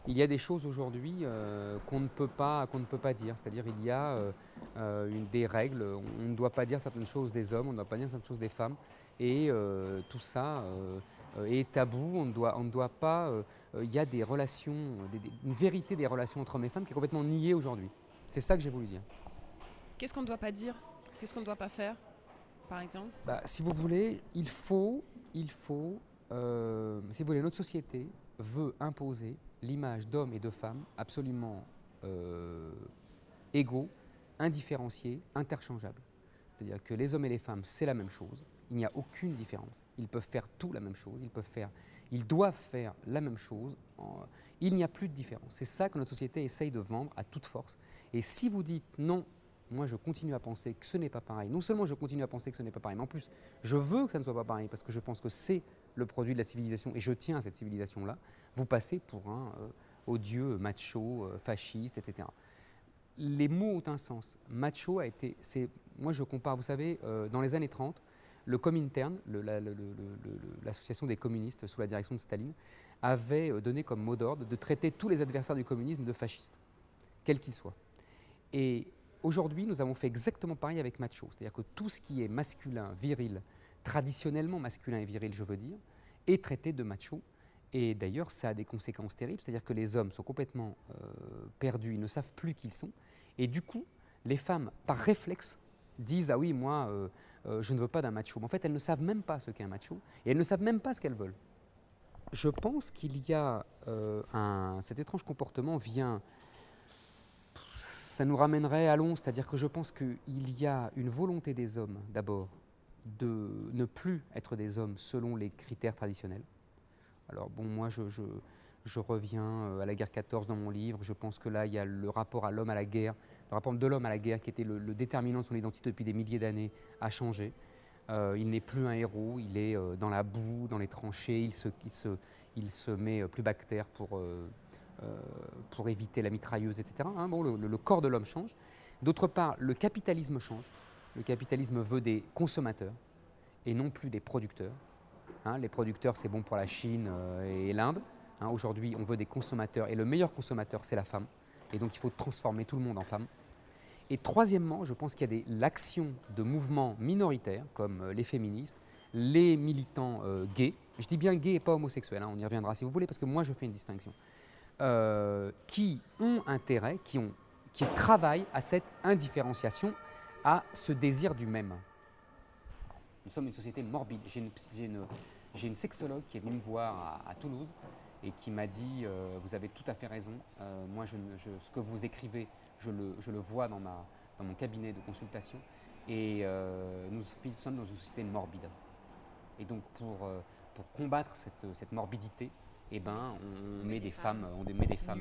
Il y a des choses aujourd'hui qu'on ne peut pas dire. C'est-à-dire il y a des règles. On ne doit pas dire certaines choses des hommes, on ne doit pas dire certaines choses des femmes. Et tout ça est tabou. On ne doit pas. Il y a des relations, une vérité des relations entre hommes et femmes qui est complètement niée aujourd'hui. C'est ça que j'ai voulu dire. Qu'est-ce qu'on ne doit pas dire? Qu'est-ce qu'on ne doit pas faire, par exemple? Bah, si vous voulez, si vous voulez, notre société veut imposer l'image d'hommes et de femmes absolument égaux, indifférenciés, interchangeables. C'est-à-dire que les hommes et les femmes, c'est la même chose. Il n'y a aucune différence. Ils peuvent faire tout la même chose. Ils doivent faire la même chose. Il n'y a plus de différence. C'est ça que notre société essaye de vendre à toute force. Et si vous dites non, moi je continue à penser que ce n'est pas pareil. Non seulement je continue à penser que ce n'est pas pareil, mais en plus je veux que ça ne soit pas pareil parce que je pense que c'est le produit de la civilisation et je tiens à cette civilisation-là. Vous passez pour un odieux macho, fasciste, etc. Les mots ont un sens. Macho a été, moi je compare, vous savez, dans les années 30, le Comintern, l'association des communistes sous la direction de Staline, avait donné comme mot d'ordre de traiter tous les adversaires du communisme de fascistes, quels qu'ils soient. Et aujourd'hui, nous avons fait exactement pareil avec macho, c'est-à-dire que tout ce qui est masculin, viril, traditionnellement masculin et viril, je veux dire, est traité de macho. Et d'ailleurs, ça a des conséquences terribles, c'est-à-dire que les hommes sont complètement perdus, ils ne savent plus qui ils sont. Et du coup, les femmes, par réflexe, disent « Ah oui, moi, je ne veux pas d'un macho ». Mais en fait, elles ne savent même pas ce qu'est un macho, et elles ne savent même pas ce qu'elles veulent. Je pense qu'il y a cet étrange comportement vient, ça nous ramènerait à long, c'est-à-dire que je pense qu'il y a une volonté des hommes, d'abord, de ne plus être des hommes selon les critères traditionnels. Alors bon, moi je reviens à la guerre 14 dans mon livre, je pense que là il y a le rapport à l'homme à la guerre, le rapport de l'homme à la guerre qui était le déterminant de son identité depuis des milliers d'années a changé. Il n'est plus un héros, il est dans la boue, dans les tranchées, il se met plus bactère pour éviter la mitrailleuse, etc. Hein, bon, le corps de l'homme change. D'autre part, le capitalisme change. Le capitalisme veut des consommateurs et non plus des producteurs. Hein, les producteurs, c'est bon pour la Chine et l'Inde. Hein, aujourd'hui, on veut des consommateurs et le meilleur consommateur, c'est la femme. Et donc, il faut transformer tout le monde en femme. Et troisièmement, je pense qu'il y a l'action de mouvements minoritaires, comme les féministes, les militants gays. Je dis bien gays et pas homosexuels, hein, on y reviendra si vous voulez, parce que moi, je fais une distinction. Qui ont intérêt, qui travaillent à cette indifférenciation, à ce désir du même. Nous sommes une société morbide. J'ai une sexologue qui est venue me voir à Toulouse et qui m'a dit vous avez tout à fait raison, moi ce que vous écrivez, je le vois dans mon cabinet de consultation et nous sommes dans une société morbide. Et donc pour combattre cette morbidité, eh ben, on met des femmes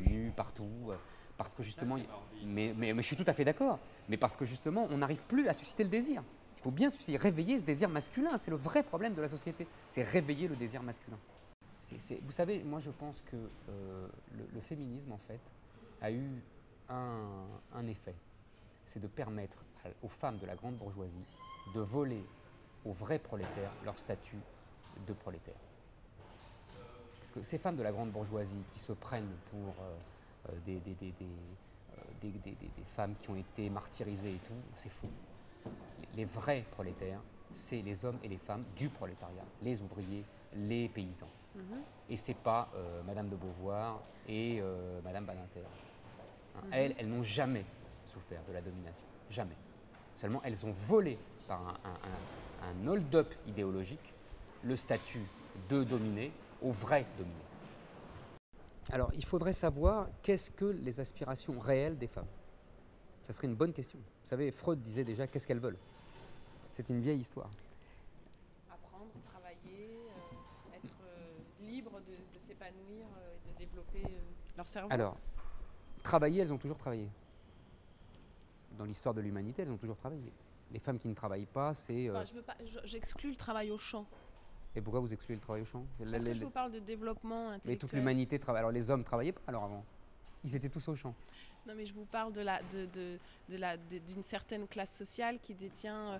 nues partout, parce que justement, mais je suis tout à fait d'accord, mais parce que justement, on n'arrive plus à susciter le désir. Il faut bien réveiller ce désir masculin, c'est le vrai problème de la société, c'est réveiller le désir masculin. Vous savez, moi je pense que le féminisme en fait a eu un effet, c'est de permettre aux femmes de la grande bourgeoisie de voler aux vrais prolétaires leur statut de prolétaire. Parce que ces femmes de la grande bourgeoisie qui se prennent pour des femmes qui ont été martyrisées et tout, c'est faux. Les vrais prolétaires, c'est les hommes et les femmes du prolétariat, les ouvriers, les paysans. Et c'est pas Madame de Beauvoir et Madame Badinter. Hein, elles n'ont jamais souffert de la domination, jamais. Seulement, elles ont volé par un hold-up idéologique le statut de dominé au vrai dominé. Alors, il faudrait savoir qu'est-ce que les aspirations réelles des femmes. Ça serait une bonne question. Vous savez, Freud disait déjà qu'est-ce qu'elles veulent. C'est une vieille histoire. Apprendre, travailler, être libre de s'épanouir et de développer leur cerveau. Alors, travailler, elles ont toujours travaillé. Dans l'histoire de l'humanité, elles ont toujours travaillé. Les femmes qui ne travaillent pas, c'est... Enfin, j'exclus le travail au champ. Et pourquoi vous excluez le travail au champ? Parce que je vous parle de développement intellectuel. Mais toute l'humanité travaille. Alors les hommes ne travaillaient pas alors avant. Ils étaient tous au champ. Non, mais je vous parle d'une certaine classe sociale qui détient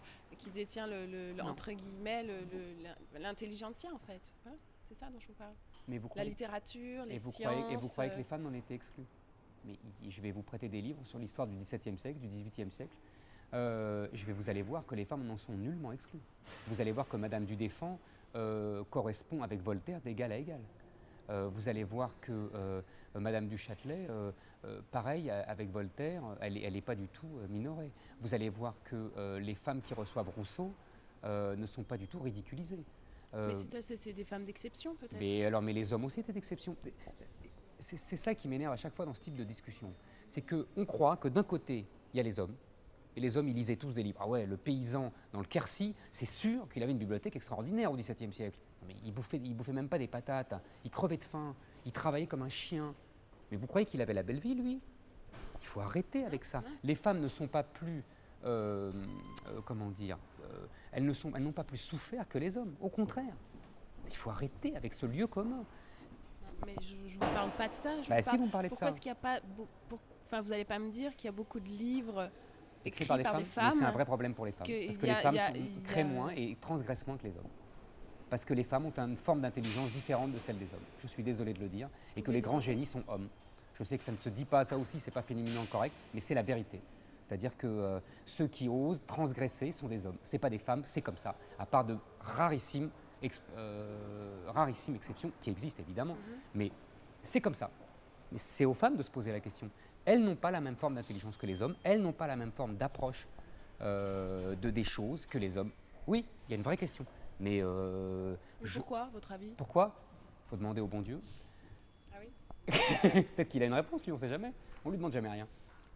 entre guillemets l'intelligentsia en fait. Voilà, c'est ça dont je vous parle. Mais vous La croyez, littérature, les et vous sciences. croyez, et vous croyez que les femmes en étaient exclues? Mais je vais vous prêter des livres sur l'histoire du XVIIe siècle, du XVIIIe siècle. Vous allez voir que les femmes n'en sont nullement exclues. Vous allez voir que Madame du Deffand correspond avec Voltaire d'égal à égal. Vous allez voir que Madame du Châtelet, pareil, avec Voltaire, elle n'est pas du tout minorée. Vous allez voir que les femmes qui reçoivent Rousseau ne sont pas du tout ridiculisées. Mais c'est des femmes d'exception, peut-être. Mais les hommes aussi étaient d'exception. C'est ça qui m'énerve à chaque fois dans ce type de discussion. C'est qu'on croit que d'un côté, il y a les hommes, et les hommes, ils lisaient tous des livres. Ah ouais, le paysan dans le Quercy, c'est sûr qu'il avait une bibliothèque extraordinaire au XVIIe siècle. Mais il bouffait même pas des patates, il crevait de faim, il travaillait comme un chien. Mais vous croyez qu'il avait la belle vie, lui? Il faut arrêter avec ça. Les femmes ne sont pas plus, comment dire, elles n'ont pas plus souffert que les hommes. Au contraire, il faut arrêter avec ce lieu commun. Mais je ne vous parle pas de ça. Si vous me parlez de ça. Pourquoi est-ce qu'il n'y a pas... Enfin, vous n'allez pas me dire qu'il y a beaucoup de livres écrits par des femmes, mais c'est un vrai problème pour les femmes. Parce que les femmes créent moins et transgressent moins que les hommes. Parce que les femmes ont une forme d'intelligence différente de celle des hommes. Je suis désolé de le dire. Et que les grands génies sont hommes. Je sais que ça ne se dit pas ça aussi, c'est pas fémininement correct, mais c'est la vérité. C'est-à-dire que ceux qui osent transgresser sont des hommes. Ce n'est pas des femmes, c'est comme ça. À part de rarissimes exceptions qui existent évidemment, mais c'est comme ça. Mais c'est aux femmes de se poser la question. Elles n'ont pas la même forme d'intelligence que les hommes, elles n'ont pas la même forme d'approche des choses que les hommes. Oui, il y a une vraie question. Mais pourquoi, à votre avis? Pourquoi? Il faut demander au bon Dieu. Ah oui. Peut-être qu'il a une réponse, lui, on ne sait jamais. On ne lui demande jamais rien.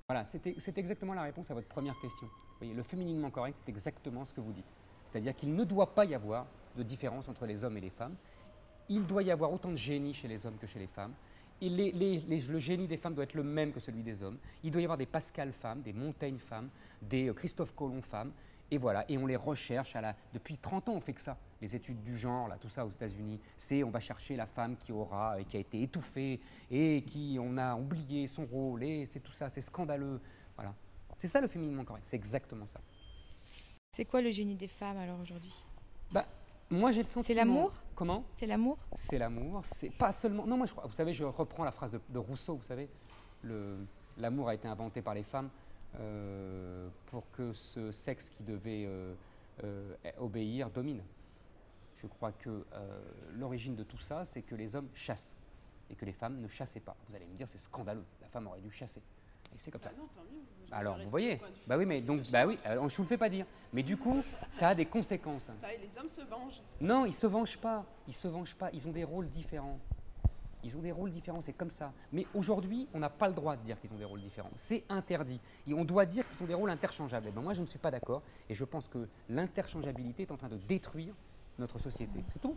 Voilà, c'est exactement la réponse à votre première question. Vous voyez, le fémininement correct, c'est exactement ce que vous dites. C'est-à-dire qu'il ne doit pas y avoir de différence entre les hommes et les femmes. Il doit y avoir autant de génie chez les hommes que chez les femmes. Et le génie des femmes doit être le même que celui des hommes. Il doit y avoir des Pascal femmes, des Montaigne femmes, des Christophe Colomb femmes. Et voilà, et on les recherche depuis 30 ans, on fait que ça. Les études du genre, là, tout ça aux États-Unis, on va chercher la femme qui a été étouffée et on a oublié son rôle, et c'est tout ça, c'est scandaleux. Voilà. C'est ça le fémininement correct, c'est exactement ça. C'est quoi le génie des femmes alors aujourd'hui? Moi j'ai le sentiment... C'est l'amour? Comment? C'est l'amour? C'est l'amour, c'est pas seulement... Non, moi je crois, vous savez, je reprends la phrase de Rousseau, vous savez, l'amour a été inventé par les femmes pour que ce sexe qui devait obéir domine. Je crois que l'origine de tout ça, c'est que les hommes chassent et que les femmes ne chassaient pas. Vous allez me dire, c'est scandaleux, la femme aurait dû chasser. Et c'est comme ça. Non, tant mieux. Alors, vous voyez, oui, mais donc, je ne vous le fais pas dire. Mais du coup, ça a des conséquences. Les hommes se vengent. Non, ils se vengent pas. Ils se vengent pas. Ils ont des rôles différents. Ils ont des rôles différents, c'est comme ça. Mais aujourd'hui, on n'a pas le droit de dire qu'ils ont des rôles différents. C'est interdit. Et on doit dire qu'ils ont des rôles interchangeables. Moi, je ne suis pas d'accord. Et je pense que l'interchangeabilité est en train de détruire notre société. C'est tout.